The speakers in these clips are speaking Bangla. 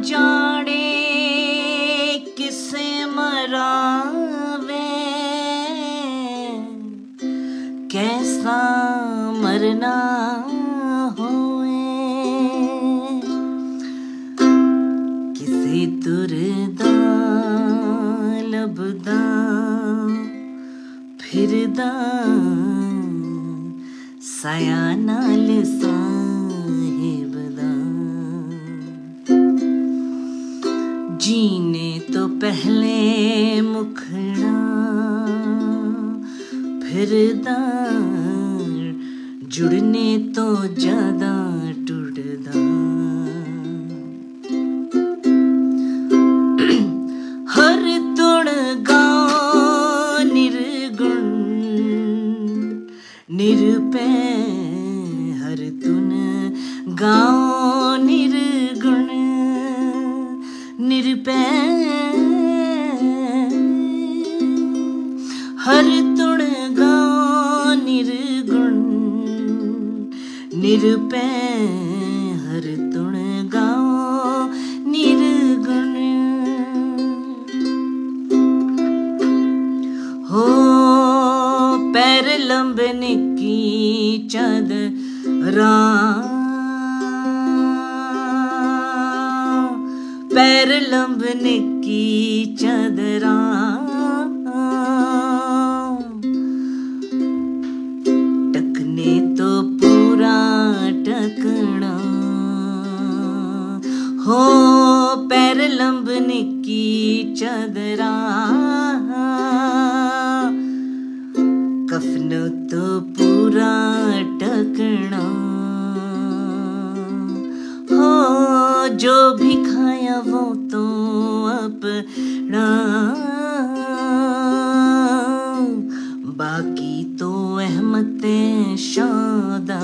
जाने किसे मरावे कैसा मरना होए किसे तुरदा लभदा फिरदा साया नाल साहिबदा जीने तो पहले मुखड़ा फिरदा जुड़ने तो ज्यादा टूटदा हर तुण गाँव निर्गुण निरपै हर तुण गाँव निर्गुण निरपै हर तुण गाँव निर्गुण निरपै हर तुण गाँव निर्गुण हो पैर लंबने की चादरा पैर लंबने की चादरा टकने तो पूरा टकना हो पैर लंबने की चादरा कफन तो पूरा टकना हो जो भी खाया वो तो अपना बाकी तो अहमते शादा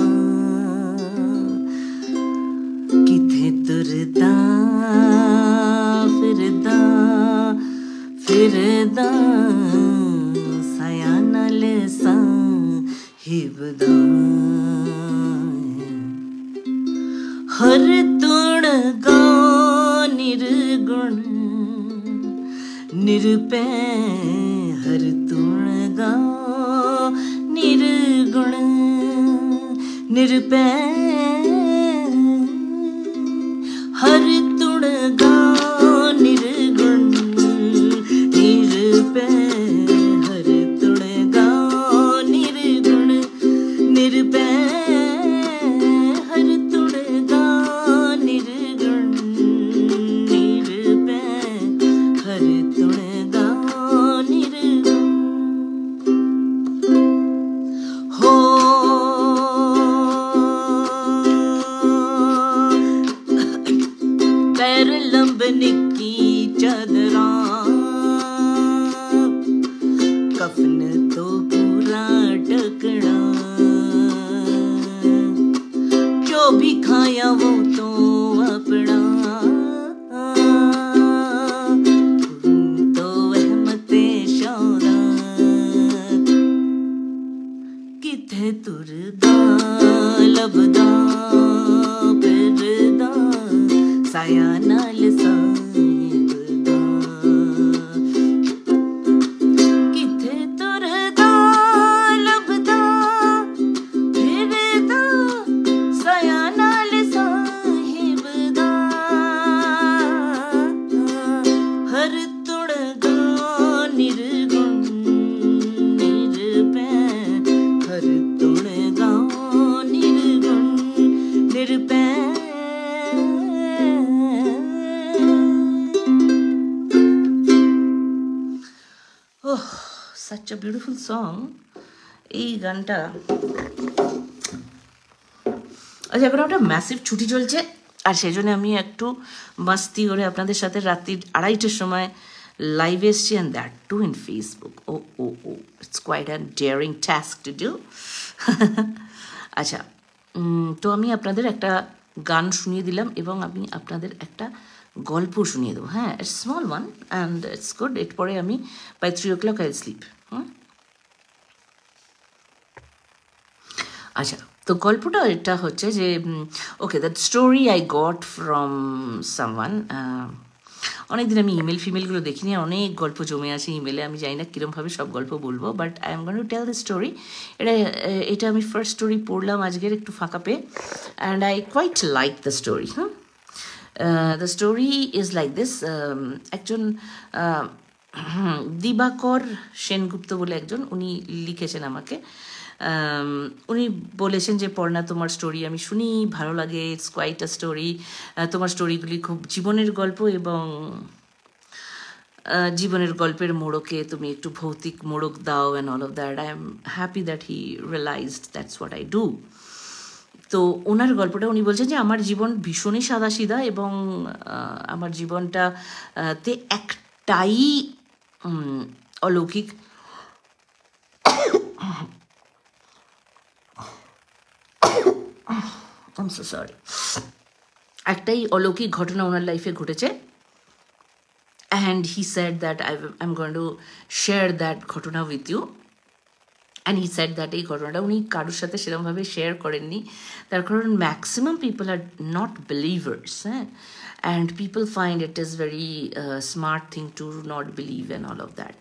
किथे तुरदा फिरदा फिरदा साया नाल साहिबदा हर तुण गाँव निर्गुण निरपै हर तुण गाँव निर्गुण निरपै हर तुण गाँव निर्गुण निरपै हर तुण गाँव निर्गुण निरपै हर तुण गाँव निर्गुण निरपै हर तुण गाँव निर्गुण हो पैर लंबने की चादरा कफन तो पूरा टकना जो भी खाया वो तो अपना तो अहमते शौदा किथे तुरदा लभदा फिरदा साया नाल साहिबदा किथे तुरदा लभदा फिरदा साया नाल साहिबदा हर तुण गाँव निर्गुण निरपै हर तुण गाँव निर्गुण निरपै such a beautiful song এই গানটা আচ্ছা এখন একটা ম্যাসিভ ছুটি চলছে আর সেজন্য আমি একটু মস্তি করে আপনাদের সাথে রাত্রি 2:30টার সময় লাইভ এসছি and that too in Facebook oh it's quite a daring task to do আচ্ছা তো আমি আপনাদের একটা গান শুনিয়ে দিলাম এবং আমি আপনাদের একটা গল্প শুনিয়ে দেবো হ্যাঁ it's small one and it's good এরপরে আমি বাই 3 o'clock আই স্লিপ আচ্ছা তো গল্পটা এটা হচ্ছে যে okay, that story I got from someone. অনেকদিন আমি ইমেল ফিমেলগুলো দেখিনি, অনেক গল্প জমে আছে ইমেলে, আমি জানি না কীরমভাবে সব গল্প বলবো, but I am going to tell the story. এটা আমি ফার্স্ট স্টোরি পড়লাম আজকের একটু ফাঁকা পেয়ে, and I quite like the story. The story is like this. একজন দিবাকর সেনগুপ্ত বলে একজন, উনি লিখেছেন আমাকে। উনি বলেছেন যে পর্ণা, তোমার স্টোরি আমি শুনি, ভালো লাগে, ইটস কোয়াইট আ স্টোরি। তোমার স্টোরিগুলি খুব জীবনের গল্প, এবং জীবনের গল্পের মোড়কে তুমি একটু ভৌতিক মোড়ক দাও, and all of that. I am happy that he realized that's what I do. তো ওনার গল্পটা উনি বলছেন যে আমার জীবন ভীষণই সাদাসিধা, এবং আমার জীবনটা তে একটাই অলৌকিক I'm so sorry. একটাই অলৌকিক ঘটনা ওনার লাইফে ঘটেছে, and he said that I'm going to share that ঘটনা with you. And he said that এই ঘটনাটা উনি কারোর সাথে সেরকমভাবে শেয়ার করেননি, তার কারণ maximum people are not believers, হ্যাঁ, and people find it is very smart thing to not believe and all of that.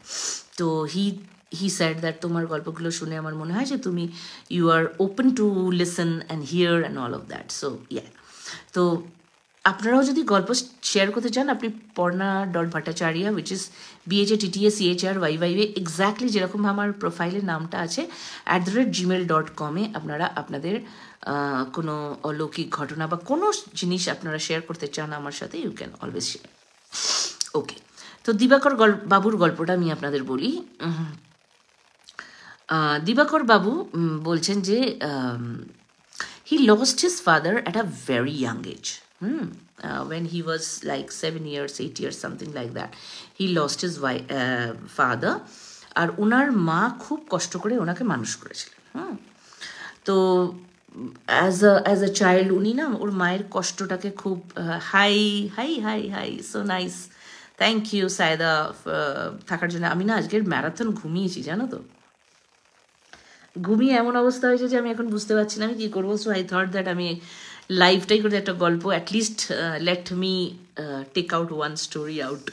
তো he said that তোমার গল্পগুলো শুনে আমার মনে হয় যে তুমি you are open to listen and hear and all of that. So yeah, তো আপনারাও যদি গল্প শেয়ার করতে চান, আপনি porna.bhattacharya, which is BHATTACHRYYA, exactly যেরকম আমার প্রোফাইলের নামটা আছে @gmail.com এ আপনারা আপনাদের কোনো অলৌকিক ঘটনা বা কোনো জিনিস আপনারা শেয়ার করতে চান আমার সাথে, ইউ ক্যান অলওয়েজ শেয়ার। ওকে, তো দিবাকর বাবুর গল্পটা আমি আপনাদের বলি। দিবাকর বাবু বলছেন যে he lost his father at a very young age. When he was like 7 years, 8 years, something like that, he lost his father. আর ওনার মা খুব কষ্ট করে ওনাকে মানুষ করেছিলেন। তো অ্যাজ আ চাইল্ড উনি না ওর মায়ের কষ্টটাকে খুব high so nice, thank you সায়দা থাকার জন্য। আমি না আজকের ম্যারাথন ঘুমিয়েছি জানো তো, ঘুমিয়ে এমন অবস্থা হয়েছে যে আমি এখন বুঝতে পারছি না আমি কী করবো। সো আই থট দ্যাট আমি লাইভটাই করে একটা গল্প, at least let me take out one story out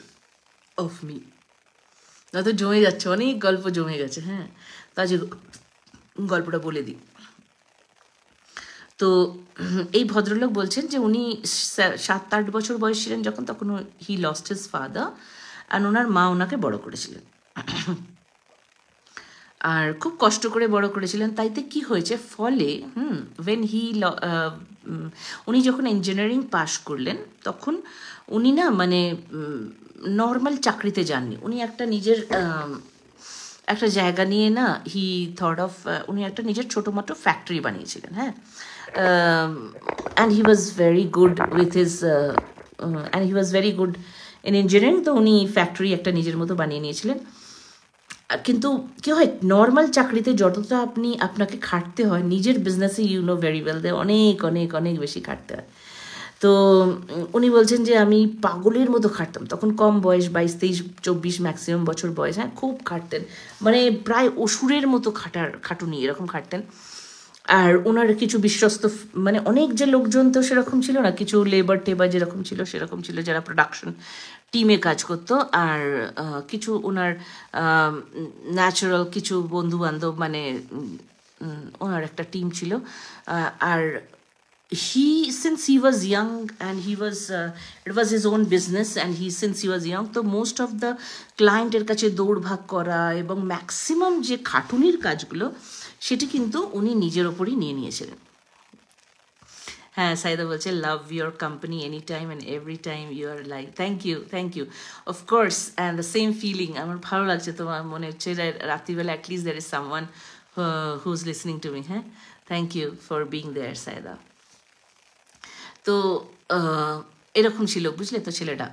of me. নয়তো জমে যাচ্ছে, অনেক গল্প জমে গেছে। হ্যাঁ, তা যে গল্পটা বলে দিই। তো এই ভদ্রলোক বলছেন যে উনি 7-8 বছর বয়স ছিলেন যখন, তখন হি লস্ট হিজ ফাদার, আর ওনার মা ওনাকে বড় করেছিলেন, আর খুব কষ্ট করে বড় করেছিলেন। তাইতে কি হয়েছে, ফলে উনি যখন ইঞ্জিনিয়ারিং পাশ করলেন তখন উনি না মানে নর্মাল চাকরিতে যাননি, উনি একটা নিজের একটা জায়গা নিয়ে না হি থট অফ, উনি একটা নিজের ছোটো মোটো ফ্যাক্টরি বানিয়েছিলেন। হ্যাঁ, and he was very good with his and he was very good in engineering. তো উনি ফ্যাক্টরি একটা নিজের মতো বানিয়ে নিয়েছিলেন। কিন্তু কী হয়, নর্মাল চাকরিতে যতটা আপনাকে খাটতে হয়, নিজের বিজনেসে ইউ নো ভেরি ওয়েল অনেক অনেক অনেক বেশি খাটতে হয়। তো উনি বলছেন যে আমি পাগলের মতো খাটতাম, তখন কম বয়স, 22, 23, 24 ম্যাক্সিমাম বছর বয়স। হ্যাঁ, খুব খাটতেন, মানে প্রায় অসুরের মতো খাটুনি এরকম খাটতেন। আর ওনার কিছু বিশ্বস্ত মানে অনেক যে লোকজন তো সেরকম ছিল না, কিছু লেবার টেবার যেরকম ছিল সেরকম ছিল যারা প্রোডাকশন টিমে কাজ করতো, আর কিছু ওনার ন্যাচারাল কিছু বন্ধুবান্ধব, মানে ওনার একটা টিম ছিল। আর since he was young and it was his own business, and since he was young, তো মোস্ট অফ দ্য ক্লায়েন্টের কাছে দৌড়ভাগ করা এবং ম্যাক্সিমাম যে খাটুনির কাজগুলো সেটি কিন্তু উনি নিজের ওপরই নিয়ে নিয়েছিলেন। হ্যাঁ, সাইদা বলছে love your company any time and every time you are like, thank you of course, and the same feeling. আমার ভালো লাগছে, তোমার মনে হচ্ছে রাত্রিবেলা at least there is someone who is listening to me. হ্যাঁ, thank you for being there Saida. তো এরকম ছিল, বুঝলে তো ছেলেটা।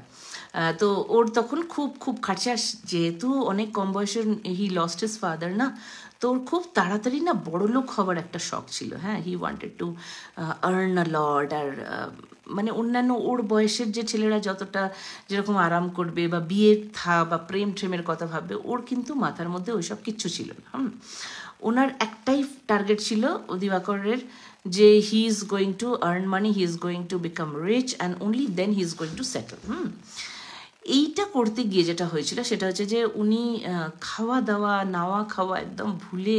তো ওর তখন খুব খাটছে, আর যেহেতু অনেক কম বয়সের হি লস্ট হিজ ফাদার না, তো ওর খুব তাড়াতাড়ি না বড়লোক হওয়ার একটা শখ ছিল। হ্যাঁ, he wanted to earn a lot. আর মানে অন্যান্য ওর বয়সের যে ছেলেরা যতটা যেরকম আরাম করবে বা বিয়ে বা প্রেমের কথা ভাববে, ওর কিন্তু মাথার মধ্যে ওইসব কিচ্ছু ছিল না। ওনার একটাই টার্গেট ছিল দিবাকরের, যে he is going to earn money, he is going to become rich and only then he is going to settle. এইটা করতে গিয়ে যেটা হয়েছিল সেটা হচ্ছে যে উনি খাওয়া দাওয়া নাওয়া খাওয়া একদম ভুলে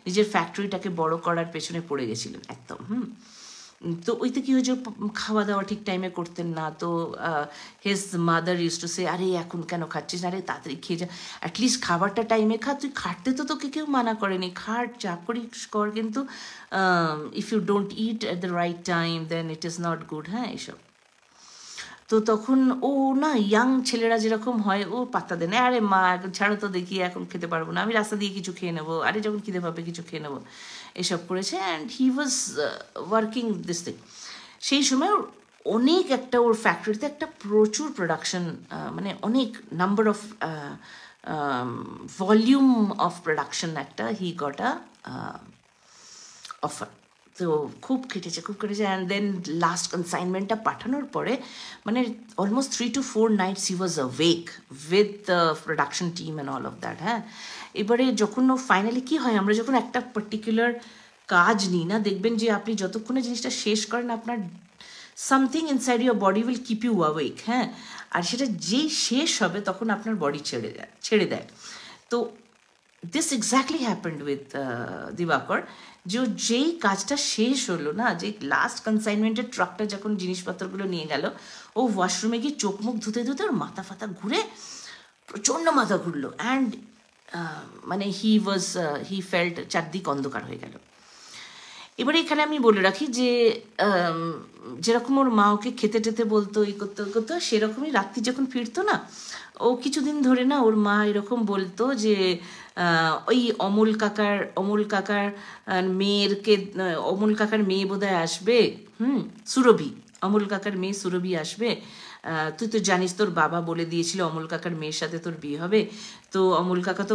নিজের ফ্যাক্টরিটাকে বড় করার পেছনে পড়ে গেছিলেন একদম। তো ওইতে কী হয়েছে, খাওয়া দাওয়া ঠিক টাইমে করতেন না। তো his mother use to say, আরে এখন কেন খাচ্ছিস, আরে তাড়াতাড়ি খেয়ে যা, অ্যাটলিস্ট খাবারটা টাইমে খা, তুই খাটতে তো তোকে কেউ মানা করেনি, খাট যা করিস কর, কিন্তু if you don't eat at the right time then it is not good. হ্যাঁ, এইসব। তো তখন ও না, ইয়াং ছেলেরা যেরকম হয়, ও পাত্তা দেয় না, আরে মা এখন ছাড়ো তো দেখি, এখন খেতে পারবো না, আমি রাস্তা দিয়ে কিছু খেয়ে নেবো, আরে যখন খিদে পাবে কিছু খেয়ে নেবো, এসব করেছে। And he was working this thing. সেই সময় অনেক একটা ওর ফ্যাক্টরিতে একটা প্রচুর প্রোডাকশন, মানে অনেক number of volume of production একটা হি গট আ অফার। তো খুব কেটেছে অ্যান্ড দেন লাস্ট কনসাইনমেন্টটা পাঠানোর পরে মানে almost 3 to 4 nights he was awake with the production team and all of that. হ্যাঁ, এবারে যখন ও ফাইনালি কী হয়, আমরা যখন একটা পার্টিকুলার কাজ নিই না, দেখবেন যে আপনি যতক্ষণে জিনিসটা শেষ করেন আপনার something inside your body will keep you awake. হ্যাঁ, আর সেটা যেই শেষ হবে তখন আপনার বডি ছেড়ে দেয়। তো দিস এক্স্যাক্টলি হ্যাপেন্ড উইথ দিবাকর, যে যেই কাজটা শেষ হলো না, যে লাস্ট কনসাইনমেন্টের ট্রাকটা যখন জিনিসপত্রগুলো নিয়ে গেল, ও ওয়াশরুমে গিয়ে চোখ মুখ ধুতে ধুতে ওর মাথা ফাতা ঘুরে প্রচণ্ড মাথা ঘুরলো। অ্যান্ড মানে হি ফেল্ট চারদিক অন্ধকার হয়ে গেল। এবারে এখানে আমি বলে রাখি যে যেরকম ওর মা ওকে খেতে টেতে বলতো, এই করতে সেরকমই রাত্রি যখন ফিরতো না, ও কিছুদিন ধরে না ওর মা এরকম বলতো যে ওই অমল কাকার মেয়েরকে, অমল কাকার মেয়ে বোধহয় আসবে, সুরভি, অমল কাকার মেয়ে সুরভি আসবে, তুই তো জানিস তোর বাবা বলে দিয়েছিল অমল কাকার মেয়ের সাথে তোর বিয়ে হবে, তো অমল কাকা তো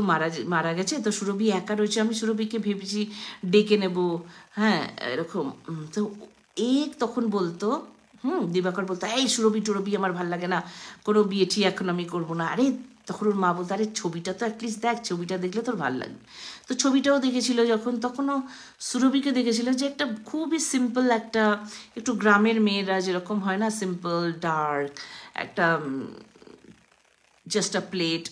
মারা গেছে, তো সুরভি একা রয়েছে, আমি সুরভিকে ভেবেছি ডেকে নেব। হ্যাঁ, এরকম। তো তখন বলতো, দিবাকর বলতো, এই সুরভি আমার ভাল লাগে না, কোনো বিয়ে ঠিক এখন আমি করবো না। আরে তখন ওর মা বলতো, আরে ছবিটা তো অ্যাটলিস্ট দেখ, ছবিটা দেখলে তোর ভাল লাগবে। তো ছবিটাও দেখেছিল যখন, তখনও সুরভিকে দেখেছিল যে একটা খুবই সিম্পল, একটা একটু গ্রামের মেয়েরা যেরকম হয় না, সিম্পল ডার্ক একটা, জাস্ট আ প্লেট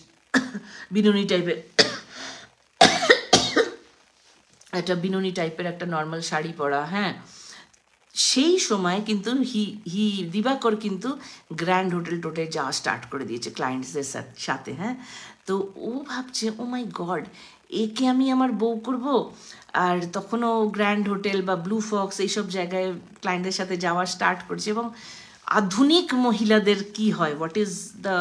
বিনুনি টাইপের একটা নর্মাল শাড়ি পরা। হ্যাঁ, সেই সময় কিন্তু দিবাকর কিন্তু গ্র্যান্ড হোটেল যাওয়া স্টার্ট করে দিয়েছে ক্লায়েন্টসদের সাথে। হ্যাঁ, তো ও ভাবছে, ও মাই গড, একে আমি আমার বউ করব। আর তখনও গ্র্যান্ড হোটেল বা ব্লু ফক্স এইসব জায়গায় ক্লায়েন্টদের সাথে যাওয়া স্টার্ট করছে। এবং আধুনিক মহিলাদের কি হয়, হোয়াট ইজ দ্য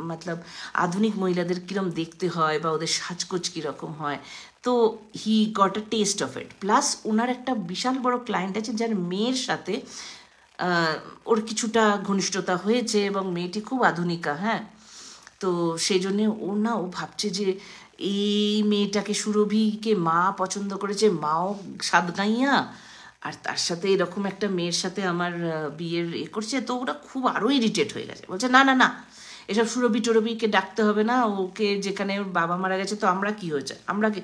মতলব, আধুনিক মহিলাদের কীরকম দেখতে হয় বা ওদের সাজগোজ কীরকম হয়, তো he got a taste of it. Plus ওনার একটা বিশাল বড় ক্লায়েন্ট আছে যার মেয়ের সাথে ওর কিছুটা ঘনিষ্ঠতা হয়েছে এবং মেয়েটি খুব আধুনিকা। হ্যাঁ, তো সেই জন্যে ও ভাবছে যে এই মেয়েটাকে, সুরভিকে মা পছন্দ করেছে, মাও সাতগাঁইয়া, আর তার সাথে এরকম একটা মেয়ের সাথে আমার বিয়ের করছে। তো ওরা খুব আরও ইরিটেট হয়ে গেছে, বলছে না না না, এসব সুরভি টরভিকে ডাকতে হবে না, ওকে যেখানে ওর বাবা মারা গেছে, তো আমরা কি হয়েছে, আমরা কি,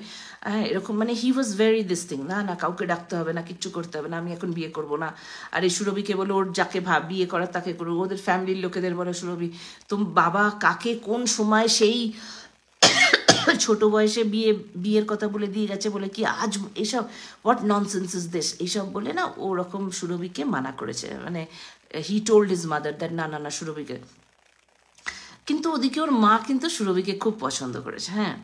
হ্যাঁ, এরকম মানে হি ওয়াজ ভেরি দিস থিং, না না কাউকে ডাকতে হবে না, কিচ্ছু করতে হবে না, আমি এখন বিয়ে করবো না। আর এই সুরভিকে বলো ওর যাকে বিয়ে করার তাকে করবো, ওদের ফ্যামিলির লোকেদের বলো সুরভি তো বাবা কাকে কোন সময় সেই ছোট বয়সে বিয়ের কথা বলে দিয়ে গেছে, বলে কি আজ এইসব হোয়াট ননসেন্স ইজ দিস, এইসব বলে না ওরকম সুরভিকে মানা করেছে। মানে he told his mother that না না না সুরভিকে, কিন্তু ওদিকে ওর মা কিন্তু সুরভিকে খুব পছন্দ করেছে। হ্যাঁ,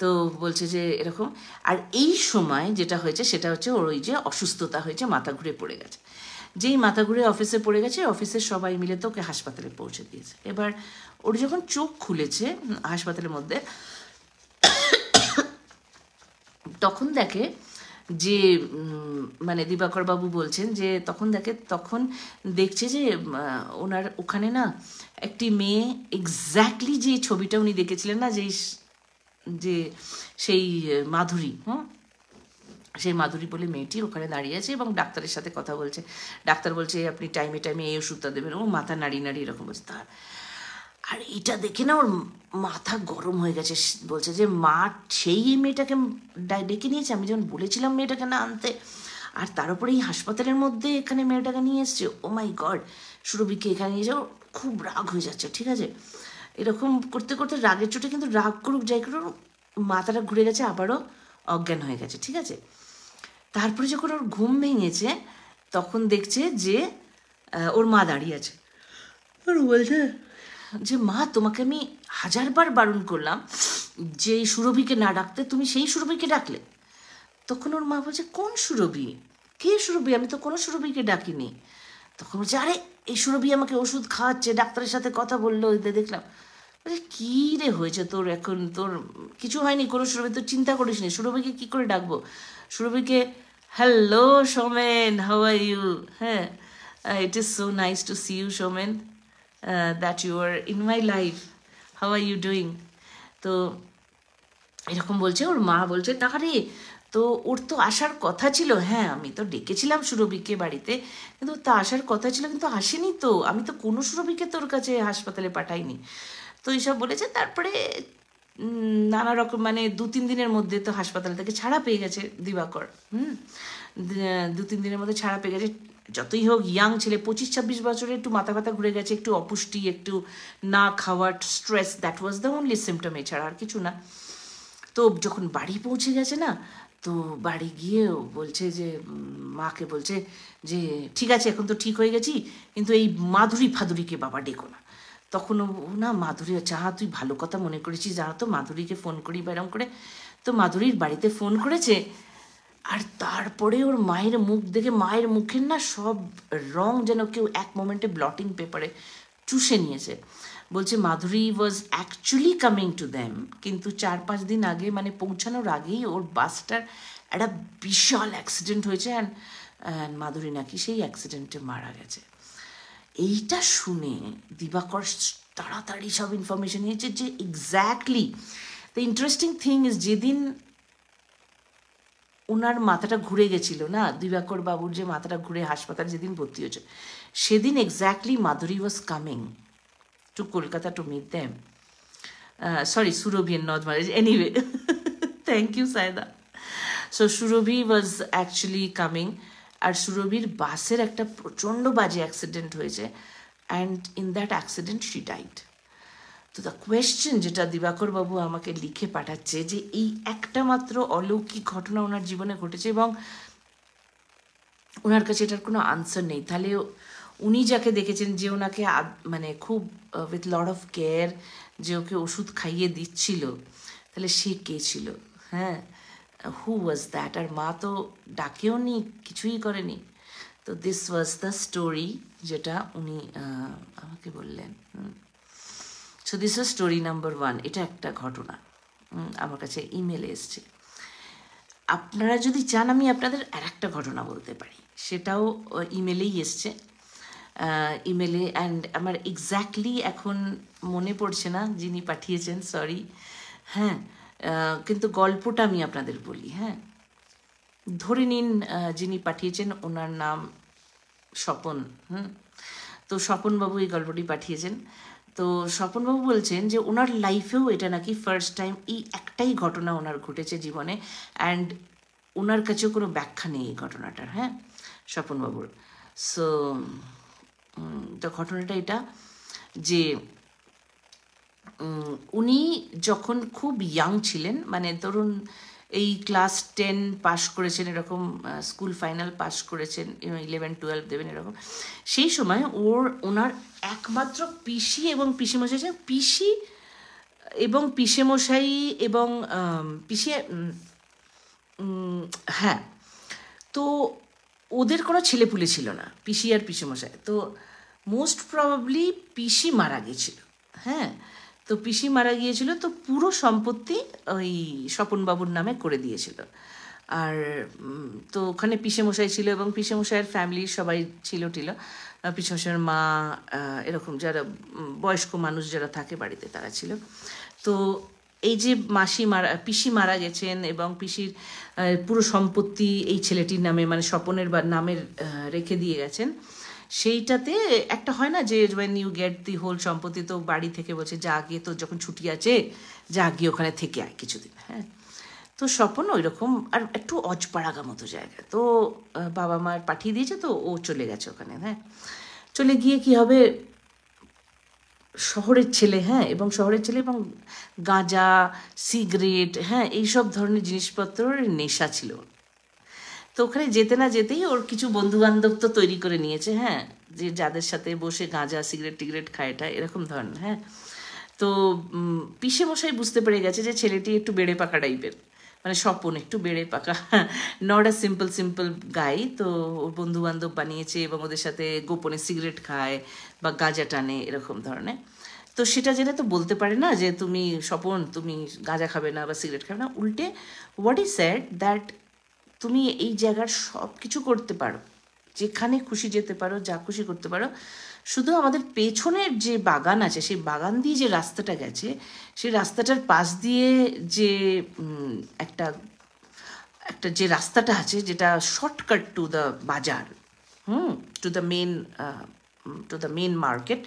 তো বলছে যে এরকম। আর এই সময় যেটা হয়েছে সেটা হচ্ছে ওর ওই যে অসুস্থতা হয়েছে, মাথা ঘুরে পড়ে গেছে। যেই মাথা ঘুরে অফিসে পড়ে গেছে, অফিসের সবাই মিলে তো ওকে হাসপাতালে পৌঁছে দিয়েছে। এবার ওর যখন চোখ খুলেছে হাসপাতালের মধ্যে, তখন দেখে যে মানে দিবাকর বাবু বলছেন যে তখন দেখছে যে ওনার ওখানে না একটি মেয়ে, এক্স্যাক্টলি যে ছবিটা উনি দেখেছিলেন না, যে সেই মাধুরী, সেই মাধুরী বলে মেয়েটি ওখানে দাঁড়িয়ে আছে এবং ডাক্তারের সাথে কথা বলছে। ডাক্তার বলছে আপনি টাইমে এই ওষুধটা দেবেন, ও মাথা নাড়ি এরকম বলছে। আর এটা দেখে না ওর মাথা গরম হয়ে গেছে, বলছে যে মা সেই মেয়েটাকে ডেকে নিয়েছে, আমি যেমন বলেছিলাম মেয়েটাকে না আনতে, আর তার উপরে এই হাসপাতালের মধ্যে এখানে মেয়েটাকে নিয়ে এসছে, ও মাই গড, সুরভিকে এখানে নিয়ে যাও। খুব রাগ হয়ে যাচ্ছে, ঠিক আছে। এরকম করতে করতে রাগের চোটে কিন্তু রাগ করুক যাই করুক মাথাটা ঘুরে গেছে, আবারও অজ্ঞান হয়ে গেছে, ঠিক আছে। তারপরে যখন ওর ঘুম ভেঙেছে তখন দেখছে যে ওর মা দাঁড়িয়ে আছে, আর বলছে যে মা তোমাকে আমি 1000বার বারণ করলাম যে সুরভিকে না ডাকতে, তুমি সেই সুরভিকে ডাকলে। তখন ওর মা বলছে কোন সুরভি, কে সুরভি, আমি তো কোনো সুরভিকে ডাকিনি। তখন বলছে আরে এই সুরভি আমাকে ওষুধ খাওয়াচ্ছে, ডাক্তারের সাথে কথা বললো, দেখলাম। বলছে কী রে হয়েছে তোর, এখন তোর কিছু হয়নি, কোনো সুরভি, তোর চিন্তা করিস নি, সুরভিকে কী করে ডাকবো। সুরভিকে hello Somen, how are you, হ্যাঁ it is so nice to see you Somen, that you are in my life, how are you doing. তো এরকম বলছে ওর মা, বলছে তাহলে তো ওর তো আসার কথা ছিল, হ্যাঁ আমি তো ডেকেছিলাম সুরভিকে বাড়িতে, কিন্তু তা আসার কথা ছিল কিন্তু আসেনি তো, আমি তো কোনো সুরভিকে তোর কাছে হাসপাতালে পাঠাইনি। তো এইসব বলেছে। তারপরে নানা রকম মানে 2-3 দিনের মধ্যে তো হাসপাতাল থেকে ছাড়া পেয়ে গেছে দিবাকর, 2-3 দিনের মধ্যে ছাড়া পেয়ে গেছে। যতই হোক ইয়াং ছেলে, 25-26 বছরে, একটু মাথা ব্যথা ঘুরে গেছে, একটু অপুষ্টি, একটু না খাওয়ার stress, that was the only symptom, এছাড়া আর কিছু না। তো যখন বাড়ি পৌঁছে গেছে না, তো বাড়ি গিয়ে বলছে যে মাকে বলছে যে ঠিক আছে এখন তো ঠিক হয়ে গেছি, কিন্তু এই মাধুরী ফাদুরিকে বাবা ডেকো না। তখন ও না মাধুরী, যাহা তুই ভালো কথা মনে করেছিস, যারা তো মাধুরীকে ফোন করি বা এরম করে, তো মাধুরীর বাড়িতে ফোন করেছে। আর তারপরে ওর মায়ের মুখ দেখে, মায়ের মুখের না সব রং যেন কেউ এক মোমেন্টে ব্লটিং পেপারে চুষে নিয়েছে। বলছে Madhuri was actually coming to them, কিন্তু 4-5 দিন আগে মানে পৌঁছানোর আগেই ওর বাসটার একটা বিশাল অ্যাক্সিডেন্ট হয়েছে, অ্যান্ড মাধুরী নাকি সেই অ্যাক্সিডেন্টে মারা গেছে। এইটা শুনে দিবাকর তাড়াতাড়ি সব ইনফরমেশন নিয়েছে যে exactly. The interesting thing is, যেদিন ওনার মাথাটা ঘুরে গেছিল না, দিবাকর বাবুর যে মাথাটা ঘুরে হাসপাতালে যেদিন ভর্তি হয়েছে, সেদিন exactly Madhuri was coming to Kolkata to meet them. Sorry, Surabhi and not marriage. Anyway, thank you, Saida. So Surabhi was actually coming, আর সুরভির বাসের একটা প্রচণ্ড বাজে অ্যাক্সিডেন্ট হয়েছে, and in that accident she died. তো দ্য কোয়েশ্চেন যেটা দিবাকর বাবু আমাকে লিখে পাঠাচ্ছে, যে এই একটা মাত্র অলৌকিক ঘটনা ওনার জীবনে ঘটেছে এবং ওনার কাছে এটার কোনো আনসার নেই, তাহলে উনি যাকে দেখেছেন, যে ওনাকে মানে খুব উইথ লট অফ কেয়ার যে ওকে ওষুধ খাইয়ে দিচ্ছিল, তাহলে সে কে ছিল, হ্যাঁ, হু ওয়াজ দ্যাট। আর মা তো ডাকেও নি, কিছুই করেনি। তো দিস ওয়াজ দ্য স্টোরি যেটা উনি আমাকে বললেন। So this was story number 1। এটা একটা ঘটনা আমার কাছে ইমেলে এসছে। আপনারা যদি চান আমি আপনাদের আর একটা ঘটনা বলতে পারি, সেটাও ইমেলেই এসছে, ইমেলে। অ্যান্ড আমার এক্স্যাক্টলি এখন মনে পড়ছে না যিনি পাঠিয়েছেন, সরি, হ্যাঁ, কিন্তু গল্পটা আমি আপনাদের বলি, হ্যাঁ। ধরে নিন যিনি পাঠিয়েছেন ওনার নাম স্বপন, তো স্বপনবাবু এই গল্পটি পাঠিয়েছেন। তো স্বপনবাবু বলছেন যে ওনার লাইফেও এটা নাকি ফার্স্ট টাইম, এই একটাই ঘটনা ওনার ঘটেছে জীবনে, অ্যান্ড ওনার কাছেও কোনো ব্যাখ্যা নেই এই ঘটনাটার, হ্যাঁ, স্বপনবাবুর। সো তো ঘটনাটা এটা যে উনি যখন খুব ইয়াং ছিলেন, মানে ধরুন এই ক্লাস 10 পাস করেছেন, এরকম স্কুল ফাইনাল পাস করেছেন, 11-12 দেবেন এরকম, সেই সময় ওনার একমাত্র পিসি এবং পিসিমশাই, পিসি এবং পিসেমশাই এবং পিসি, হ্যাঁ, তো ওদের কোনো ছেলেপুলে ছিল না, পিসি আর পিসেমশাই। তো মোস্ট প্রবাবলি পিসি মারা গিয়েছিল, হ্যাঁ, তো পিসি মারা গিয়েছিল, তো পুরো সম্পত্তি ওই স্বপনবাবুর নামে করে দিয়েছিল। আর তো ওখানে পিসেমশাই ছিল এবং পিসেমশাইয়ের ফ্যামিলির সবাই ছিল, পিসেমশাইয়ের মা, এরকম যারা বয়স্ক মানুষ যারা থাকে বাড়িতে তারা ছিল। তো এই যে পিসি মারা গেছেন এবং পিসির পুরো সম্পত্তি এই ছেলেটির নামে, মানে স্বপনের নামের রেখে দিয়ে গেছেন, সেইটাতে একটা হয় না যে when you get the whole সম্পত্তি, তো বাড়ি থেকে বলছে যা গিয়ে তো যখন ছুটি আছে যা গিয়ে ওখানে থেকে আয় কিছুদিন। হ্যাঁ, তো স্বপন ওই রকম আর একটু অজপাড়াগা মতো জায়গা, তো বাবা মা পাঠিয়ে দিয়েছে, তো ও চলে গেছে ওখানে। হ্যাঁ, চলে গিয়ে কি হবে, শহরের ছেলে, হ্যাঁ, এবং শহরের ছেলে এবং গাঁজা, সিগারেট, হ্যাঁ, এইসব ধরনের জিনিসপত্রের নেশা ছিল। তো ওখানে যেতে না যেতেই ওর কিছু বন্ধুবান্ধব তো তৈরি করে নিয়েছে, হ্যাঁ, যে যাদের সাথে বসে গাঁজা সিগারেট টিগারেট খায়টা এরকম ধরনের। হ্যাঁ, তো পিসে মশাই বুঝতে পেরে গেছে যে ছেলেটি একটু বেড়ে পাকা টাইপের, মানে স্বপন একটু বেড়ে পাকা, নট আ সিম্পল গাই। তো ওর বন্ধু বান্ধব বানিয়েছে এবং ওদের সাথে গোপনে সিগারেট খায় বা গাঁজা টানে এরকম ধরনের। তো সেটা জেনে তো বলতে পারে না যে তুমি স্বপন তুমি গাঁজা খাবে না বা সিগারেট খাবে না, উল্টে হোয়াট ইজ স্যাড দ্যাট তুমি এই জায়গার সব কিছু করতে পারো, যেখানে খুশি যেতে পারো, যা খুশি করতে পারো, শুধু আমাদের পেছনের যে বাগান আছে সেই বাগান দিয়ে যে রাস্তাটা গেছে সেই রাস্তাটার পাশ দিয়ে যে একটা একটা যে রাস্তাটা আছে যেটা শর্টকাট টু দ্য বাজার, টু দ্য মেন মার্কেট,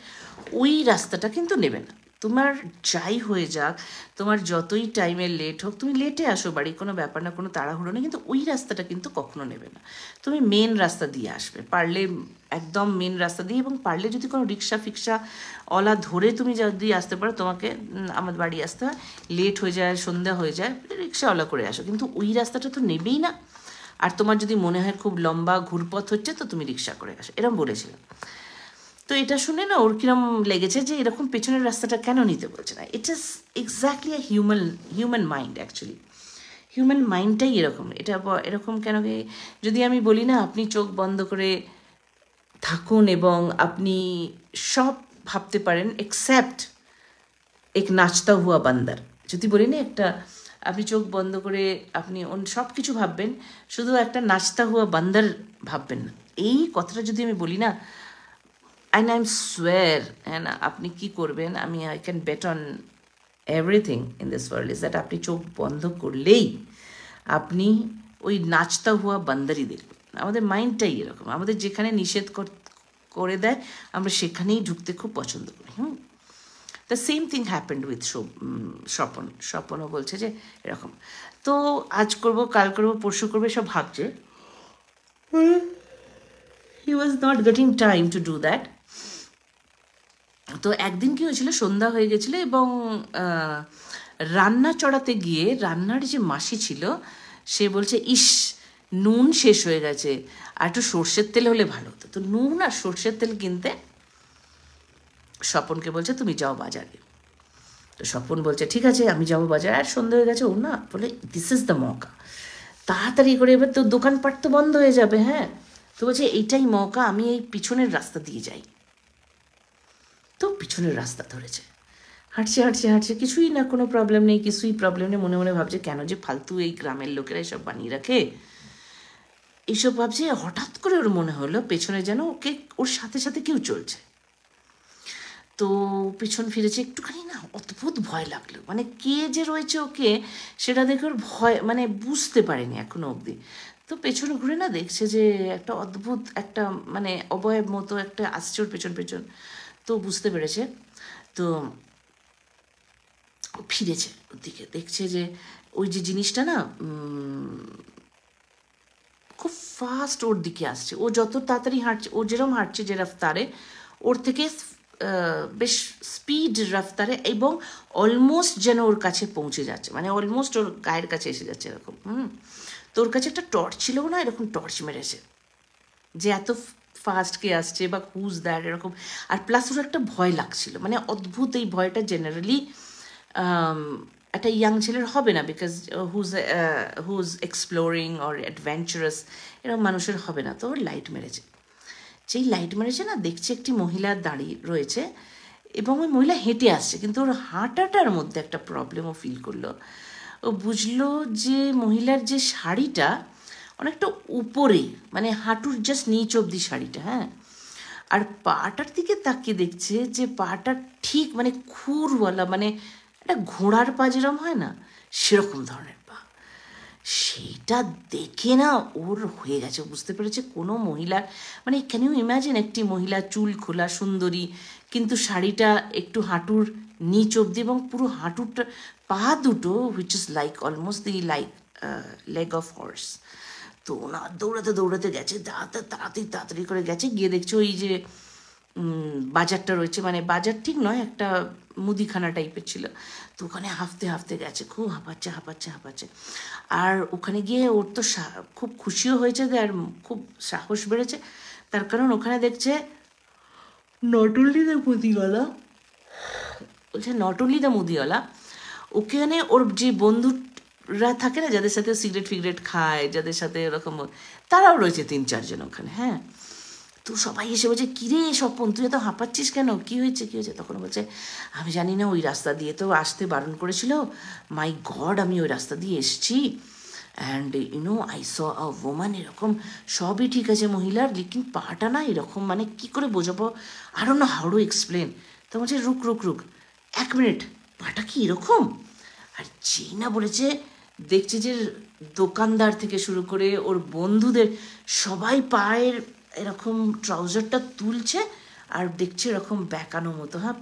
ওই রাস্তাটা কিন্তু নেবে না। তোমার যাই হয়ে যাক, তোমার যতই টাইমে লেট হোক, তুমি লেটে আসো বাড়ি, কোনো ব্যাপার না, কোনো তাড়াহুড়ো নেই, কিন্তু ওই রাস্তাটা কিন্তু কখনো নেবে না। তুমি মেন রাস্তা দিয়ে আসবে, পারলে একদম মেন রাস্তা দিয়ে, এবং পারলে যদি কোনো রিক্সা ফিক্সা ওলা ধরে তুমি যদি আসতে পারো, তোমাকে আমাদের বাড়ি আসতে হয়, লেট হয়ে যায়, সন্ধ্যা হয়ে যায়, রিক্সাওয়ালা করে আসো, কিন্তু ওই রাস্তাটা তো নেবেই না। আর তোমার যদি মনে হয় খুব লম্বা ঘুরপথ হচ্ছে, তো তুমি রিক্সা করে আসো, এরকম বলেছিলাম। তো এটা শুনে না ওর কিরম লেগেছে যে এরকম পেছনের রাস্তাটা কেন নিতে বলছে না। It is exactly a human mind actually. Human মাইন্ডটাই এরকম। এটা এরকম কেন, যদি আমি বলি না আপনি চোখ বন্ধ করে থাকুন এবং আপনি সব ভাবতে পারেন এক্সেপ্ট এক নাচতা হুয়া বান্দার, যদি বলি না একটা আপনি চোখ বন্ধ করে আপনি সব কিছু ভাববেন, শুধু একটা নাচতা হুয়া বান্দার ভাববেন না, এই কথাটা যদি আমি বলি না, and I'm swear, হ্যাঁ না, আপনি কি করবেন, আমি I can bet on everything in this world is that আপনি চোখ বন্ধ করলেই আপনি ওই নাচতা হুয়া বান্দারই দেখবেন। আমাদের মাইন্ডটাই এরকম, আমাদের যেখানে নিষেধ করে দেয় আমরা সেখানেই ঢুকতে খুব পছন্দ করি। The same thing happened with স্বপনও বলছে যে এরকম, তো আজ করবো, কাল করবো, পরশু করবে, সব ভাবছে। He was not getting time to do that. তো একদিন কি হয়েছিল, সন্ধ্যা হয়ে গেছিলো এবং রান্না চড়াতে গিয়ে রান্নার যে মাসি ছিল সে বলছে ইস নুন শেষ হয়ে গেছে, আর একটু সর্ষের তেল হলে ভালো হতো। তো নুন আর সর্ষের তেল কিনতে স্বপনকে বলছে তুমি যাও বাজারে। তো স্বপন বলছে ঠিক আছে আমি যাবো বাজারে, আর সন্ধ্যা হয়ে গেছে। ও না বলে দিস ইজ দ্য মৌকা, তাড়াতাড়ি করে, এবার তো দোকানপাট তো বন্ধ হয়ে যাবে। হ্যাঁ, তো বলছে এইটাই মৌকা, আমি এই পিছনের রাস্তা দিয়ে যাই। তো পিছনের রাস্তা ধরেছে, হাঁটছে হাঁটছে হাঁটছে, কিছুই না, কোনো প্রবলেম নেই, কিছুই প্রবলেম নেই, মনে মনে ভাবছে কেন যে ফালতু এই গ্রামের লোকেরা এসব বানিয়ে রাখে, এইসব ভাবছে। হঠাৎ করে ওর মনে হলো পেছনে যেন ওর সাথে সাথে কেউ চলছে। তো পিছন ফিরেছে, একটুখানি না অদ্ভুত ভয় লাগলো, মানে কে যে রয়েছে ওকে সেটা দেখে ওর ভয়, মানে বুঝতে পারেনি এখনো অবধি। তো পেছনে ঘুরে না দেখছে যে একটা অদ্ভুত একটা মানে অবয়ব মতো একটা আসছে ওর পেছন পেছন। তো বুঝতে পেরেছে, তো ফিরেছে ওর দিকে, দেখছে যে ওই যে জিনিসটা না খুব ফাস্ট ওর দিকে আসছে। ও যত তাড়াতাড়ি হাঁটছে, ও যেরকম হাঁটছে যে রাফতারে, ওর থেকে বেশ স্পিড রাফতারে, এবং অলমোস্ট যেন ওর কাছে পৌঁছে যাচ্ছে, মানে অলমোস্ট ওর গায়ের কাছে এসে যাচ্ছে এরকম। তো ওর কাছে একটা টর্চ ছিল না, এরকম টর্চ মেরেছে যে এত ফাস্ট কে আসছে বা হুজ দ্যাট এরকম। আর প্লাস ওর একটা ভয় লাগছিল, মানে অদ্ভুত এই ভয়টা জেনারেলি একটা ইয়াং ছেলের হবে না, because who's exploring or adventurous এরকম মানুষের হবে না। তো ওর লাইট মেরেছে, যেই লাইট মেরেছে না দেখছে একটি মহিলা দাঁড়িয়ে রয়েছে এবং ওই মহিলা হেঁটে আসছে, কিন্তু ওর হাঁটাটার মধ্যে একটা প্রবলেমও ফিল করলো। ও বুঝলো যে মহিলার যে শাড়িটা অনেকটা উপরে, মানে হাঁটুর জাস্ট নিচ অব্দি শাড়িটা, হ্যাঁ, আর পাটার দিকে তাকিয়ে দেখছে যে পাটা ঠিক মানে খুরওয়ালা, মানে একটা ঘোড়ার পা যেরকম হয় না সেরকম ধরনের পা। সেইটা দেখে না ওর হয়ে গেছে, বুঝতে পেরেছে কোনো মহিলার মানে ক্যান ইউ ইম্যাজিন একটি মহিলা চুল খোলা সুন্দরী কিন্তু শাড়িটা একটু হাঁটুর নিচ অবধি এবং পুরো হাঁটুরটা পা দুটো which is like almost the like leg of horse. তো না দৌড়াতে দৌড়াতে গেছে, তাড়াতাড়ি করে গেছে, গিয়ে দেখছে ওই যে বাজারটা রয়েছে, মানে বাজার ঠিক নয় একটা মুদিখানা টাইপের ছিল, তো ওখানে হাঁফতে গেছে, খুব হাঁপাচ্ছে। আর ওখানে গিয়ে ওর তো খুব খুশিও হয়েছে আর খুব সাহস বেড়েছে, তার কারণ ওখানে দেখছে নট অনলি দ্য মুদিওয়ালা, বলছে নট অনলি দ্য মুদিওয়ালা, ওখানে ওর যে বন্ধুরা থাকে না যাদের সাথে সিগারেট খায়, যাদের সাথে এরকম তারাও রয়েছে 3-4 জন ওখানে। হ্যাঁ, তো সবাই এসে বলছে কিরে স্বপন তুই এত হাঁপাচ্ছিস কেন, কি হয়েছে? তখন বলছে আমি জানি না, ওই রাস্তা দিয়ে তো আসতে বারণ করেছিল, মাই গড আমি ওই রাস্তা দিয়ে এসছি, and you know I saw a woman, এরকম সবই ঠিক আছে মহিলার, লেকিন পাটা না এরকম, মানে কি করে বোঝাবো, I don't know how to explain. তো বলছে রুক 1 মিনিট, পাটা কি এরকম? আর যেই না বলেছে দেখছে যে দোকানদার থেকে শুরু করে ওর বন্ধুদের সবাই পায়ের এরকম ট্রাউজারটা তুলছে আর দেখছে এরকম বেঁকানো মতো। হ্যাঁ,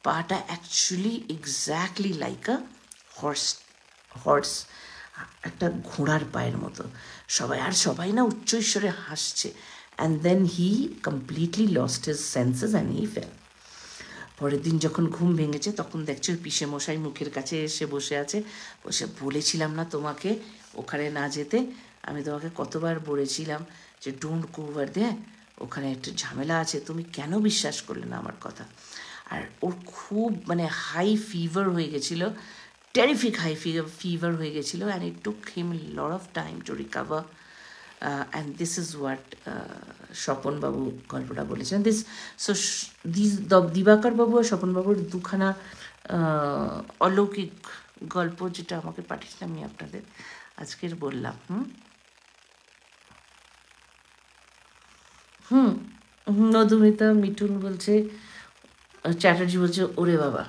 পাটা actually exactly like a horse, একটা ঘোড়ার পায়ের মতো। সবাই না উচ্চ ঈশ্বরে হাসছে। And then he completely lost his senses and he fell. পরের দিন যখন ঘুম ভেঙেছে তখন দেখছে ওই পিসে মশাই মুখের কাছে এসে বসে আছে, বলেছিলাম না তোমাকে ওখানে না যেতে, আমি তোমাকে কতবার বলেছিলাম যে ডোন্ট গো ওভার দেয়ার, ওখানে একটা ঝামেলা আছে, তুমি কেন বিশ্বাস করলে না আমার কথা? আর ওর খুব মানে হাই ফিভার হয়ে গেছিলো, টেরিফিক হাই ফিভার হয়ে গেছিলো, and it took him lot of time to recover. And this is what স্বপনবাবু গল্পটা বলেছেন। দিবাকর বাবু আর স্বপনবাবুর দুখানা অলৌকিক গল্প যেটা আমাকে পাঠিয়েছিলাম আমি আপনাদের আজকের বললাম। মধুমিতা মিঠুন বলছে, চ্যাটার্জি বলছে ওরে বাবা,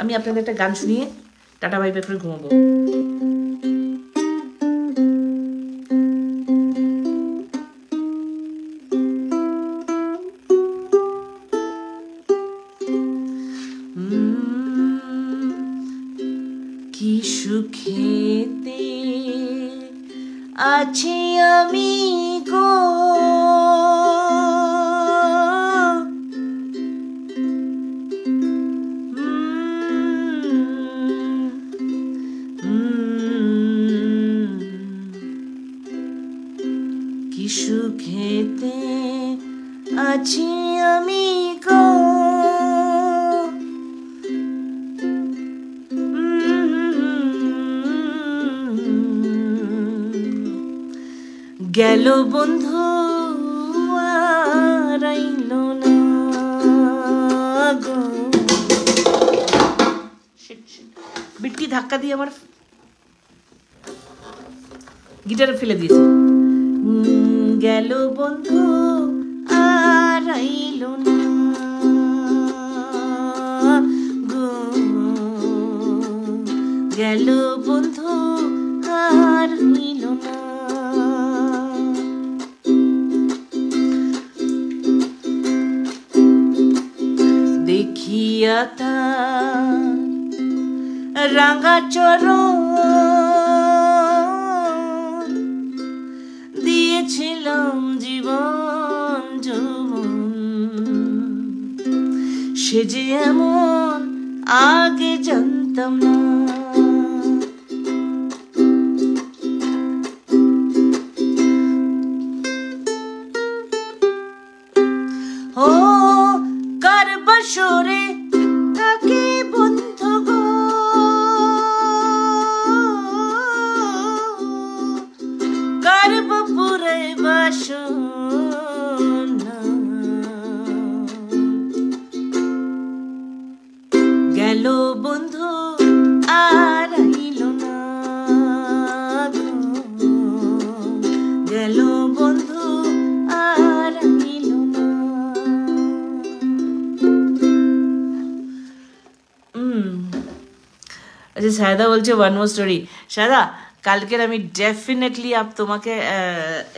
আমি আপনাদের একটা গান শুনিয়ে টাটা বাই বাই করে ঘুমাবো। কি সুখেতে আছি আমি গো, কি সুখেতে আছি আমি গো, গেল বন্ধু আর আইল না গো। বিট্টি ধাক্কা দিয়ে আমার গিটারে ফেলে দিয়েছে। গেল বন্ধু আর আইল না গো, গেল বন্ধু আর আইল না। দেখিয়া তার রাঙা চরণ দিয়েছিলাম জীবন যৌবন, সে যে এমন আগে জানতাম না। ও কার বাসরে থাকে বন্ধু গো, কার বাপুরে বাসনা, গেল আচ্ছা সায়দা বলছে ওয়ান মোর স্টোরি। সায়দা কালকের আমি ডেফিনেটলি তোমাকে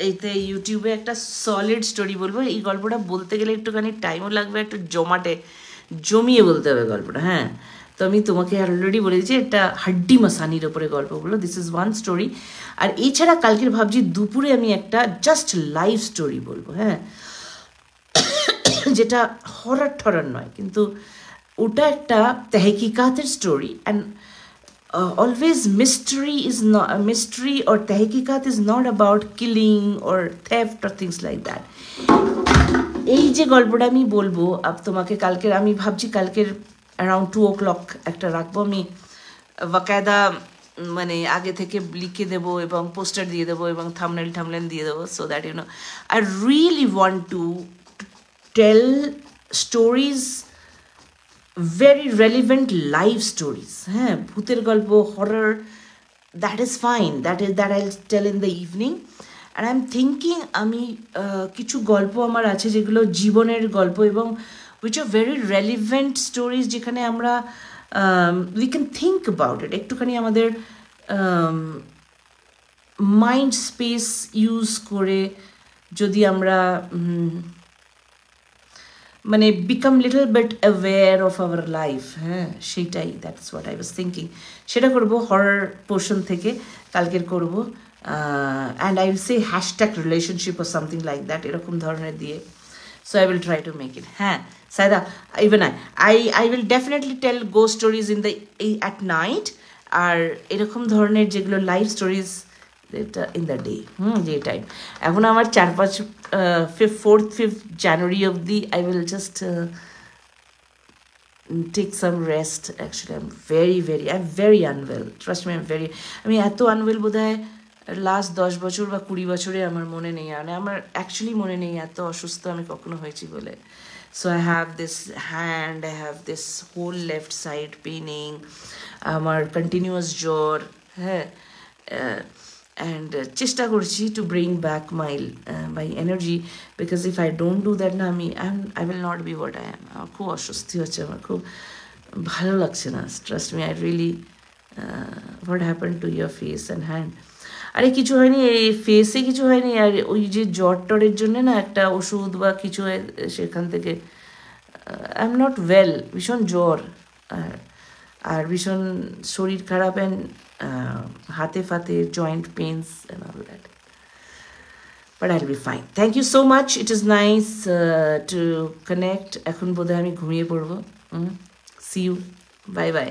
এইতে ইউটিউবে একটা সলিড স্টোরি বলবো। এই গল্পটা বলতে গেলে একটুখানি টাইমও লাগবে, একটু জমিয়ে বলতে হবে গল্পটা। হ্যাঁ, তো আমি তোমাকে অলরেডি বলে দিচ্ছি, একটা হাড্ডি মাসানির ওপরে গল্পগুলো, দিস ইজ ওয়ান স্টোরি। আর এছাড়া কালকের ভাবছি দুপুরে আমি একটা জাস্ট লাইভ স্টোরি বলবো। হ্যাঁ, যেটা হরর ঠরর নয়, কিন্তু ওটা একটা তেহকিকাতের story. And always mystery or tehqiqat is not about killing or theft or things like that. এই যে গল্পটা আমি বলবো তোমাকে কালকের, আমি ভাবছি কালকের অ্যারাউন্ড 2 o'clock একটা রাখবো আমি, বাকায়দা মানে আগে থেকে লিখে দেবো এবং পোস্টার দিয়ে দেবো এবং থামনেল দিয়ে দেবো, so that you know I really want to tell stories, very relevant life stories. হ্যাঁ, ভূতের গল্প, horror, that is fine, that I'll tell in the evening. And I'm thinking আমি কিছু গল্প আমার আছে যেগুলো জীবনের গল্প এবং which are very relevant stories, যেখানে আমরা we can think about it, একটুখানি আমাদের মাইন্ড স্পেস ইউজ করে যদি আমরা মানে become little bit aware of our life. হ্যাঁ, সেটাই, that's what I was thinking. সেটা করবো হরর পোর্শন থেকে কালকের করবো। And I will say hashtag relationship or something like that, এরকম ধরনের দিয়ে, so I will try to make it. হ্যাঁ Saida, even I will definitely tell ghost stories at night, আর এরকম ধরনের যেগুলো live stories in the day, day time. এখন আমার 4th-5th January অবধি I will just take some rest. Actually I'm very unwell, trust me, আমি এত unwell বোধহয় লাস্ট 10 বছর বা 20 বছরে আমার মনে নেই, মানে আমার অ্যাকচুয়ালি মনে নেই এত অসুস্থ আমি কখনো হয়েছি বলে। So I have this hand, I have this whole left side paining, আমার continuous জ্বর। হ্যাঁ, and চেষ্টা করছি to bring back my energy, because if I don't do that না I will not be what I am. আমার খুব অস্বস্তি হচ্ছে, আমার খুব ভালো লাগছে না, trust me, I really what happened to your face and hand? আরে কিছু হয়নি, এই ফেসে কিছু হয়নি, আর ওই যে জ্বর টরের জন্য না একটা ওষুধ বা কিছু সেখান থেকে আই এম নট ওয়েল, ভীষণ জ্বর আর ভীষণ শরীর খারাপ, অ্যান্ড হাতে ফাতে joint pains and all that, but I will be fine. Thank you so much, it is nice to connect. এখন বোধহয় আমি ঘুমিয়ে পড়বো। See you, bye by.